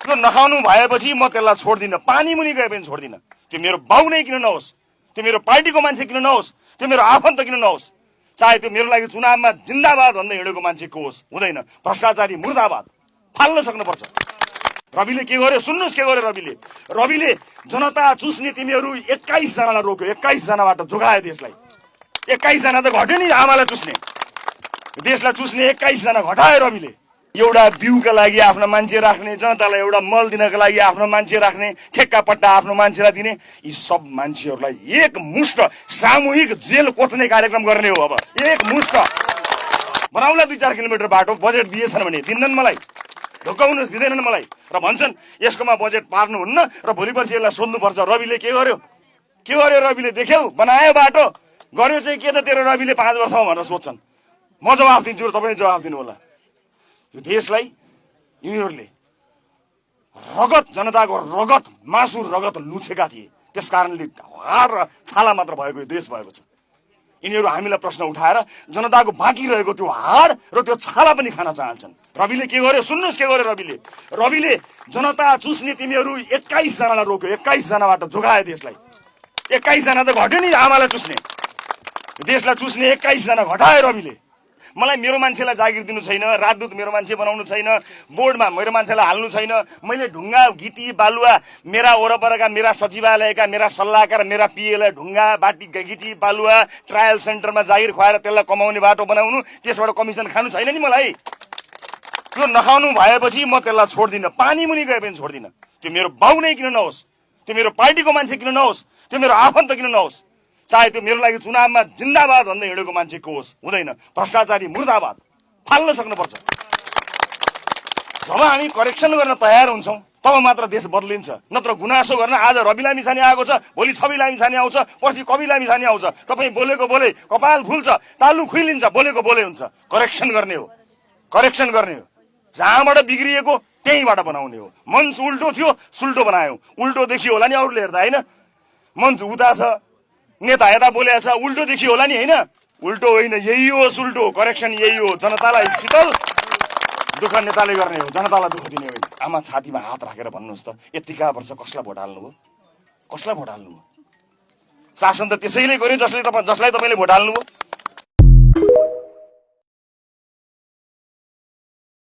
यो नखाउनु भएपछि म त्यसलाई छोड्दिनँ, पानी मुनि गए पनि छोड्दिनँ। त्यो मेरो बाउ नै किन नहोस्, त्यो मेरो पार्टीको मान्छे किन नहोस्, त्यो मेरो आफन्त किन नहोस्, चाहे त्यो मेरो लागि चुनावमा जिन्दाबाद भन्दै हिँडेको मान्छे को होस्, हुँदैन। भ्रष्टाचारी मुर्दाबाद फाल्न सक्नुपर्छ। रविले के गर्यो सुन्नुहोस्, के गर्यो रविले जनता चुस्ने तिमीहरू 21 जनालाई रोक्यो, 21 जनाबाट जोगायो देशलाई। 21 जना त घट्यो नि, आमालाई चुस्ने देशलाई चुस्ने 21 जना घटायो रविले। एउटा बिउका लागि आफ्नो मान्छे राख्ने, जनतालाई एउटा मल दिनका लागि आफ्नो मान्छे राख्ने, ठेक्का पट्टा आफ्नो मान्छेलाई दिने, यी सब मान्छेहरूलाई एकमुष्ट सामूहिक जेल कोच्ने कार्यक्रम गर्ने हो। अब एकमुष्ट बनाउला 2-4 किलोमिटर बाटो, बजेट दिएछन् भने दिन्नन् मलाई, ढोकाउनुहोस्, दिँदैनन् मलाई र भन्छन् यसकोमा बजेट पार्नुहुन्न र भोलि पर्सि यसलाई सोध्नुपर्छ रविले के गर्यो रविले देख्यौ, बनायो बाटो, गर्यो चाहिँ के त तेरो रविले 5 वर्षमा भनेर सोध्छन्। म जवाफ दिन्छु र तपाईँ जवाफ दिनु होला। यो देशलाई यिनीहरूले रगत, जनताको रगत, मासु रगत लुछेका थिए, त्यस कारणले हार र छाला मात्र भएको यो देश भएको छ। यिनीहरू हामीलाई प्रश्न उठाएर जनताको बाँकी रहेको त्यो हाड र त्यो छाला पनि खान चाहन्छन्। रविले के गर्यो सुन्नुहोस्, के गर्यो रविले जनता चुस्ने तिमीहरू 21 जनालाई रोक्यो, 21 जनाबाट जोगायो देशलाई। 21 जना त घट्यो नि, आमालाई चुस्ने देशलाई चुस्ने 21 जना घटायो रविले। मलाई मेरो मान्छेलाई जागिर दिनु छैन, राजदूत मेरो मान्छे बनाउनु छैन, बोर्डमा मेरो मान्छेलाई हाल्नु छैन, मैले ढुङ्गा गिटी बालुवा मेरा वरपरका मेरा सचिवालयका मेरा सल्लाहकार मेरा पिएलाई ढुङ्गा बाटी गिटी बालुवा ट्रायल सेन्टरमा जागिर खुवाएर त्यसलाई कमाउने बाटो बनाउनु, त्यसबाट कमिसन खानु छैन नि मलाई। यो नखाउनु भएपछि म त्यसलाई छोड्दिनँ, पानी मुनि गए पनि छोड्दिनँ। त्यो मेरो बाउ नै किन नहोस्, त्यो मेरो पार्टीको मान्छे किन नहोस्, त्यो मेरो आफन्त किन नहोस्, चाहे त्यो मेरो लागि चुनावमा जिन्दाबाद भन्दै हिँडेको मान्छे को होस्, हुँदैन। भ्रष्टाचारी मुर्दाबाद फाल्न सक्नुपर्छ। जब हामी करेक्सन गर्न तयार हुन्छौँ तब मात्र देश बदलिन्छ। नत्र गुनासो गर्न आज रवि लामिछाने आएको छ, भोलि छवि लामिछाने आउँछ, पर्सि कवि लामिछाने आउँछ, तपाईँ बोलेको बोले कपाल फुल्छ, तालु खुइलिन्छ, बोलेको बोले हुन्छ। करेक्सन गर्ने हो, करेक्सन गर्ने हो। जहाँबाट बिग्रिएको त्यहीँबाट बनाउने हो। मञ्च उल्टो थियो, सुल्टो बनायो, उल्टो देखियो होला नि अरूले हेर्दा, होइन? मञ्च उता छ, नेता यता बोलेको छ, उल्टो देखियो होला नि, होइन? उल्टो होइन, यही हो सुल्टो। करेक्सन यही हो। जनतालाई शीतल दुःख नेताले गर्ने हो, जनतालाई दुःख दिने होइन। आमा छातीमा हात राखेर भन्नुहोस् त, यतिका वर्ष कसलाई भोट हाल्नुभयो? कसलाई भोट हाल्नुभयो? शासन त त्यसैले गर्यो जसलाई तपाईँले भोट हाल्नुभयो।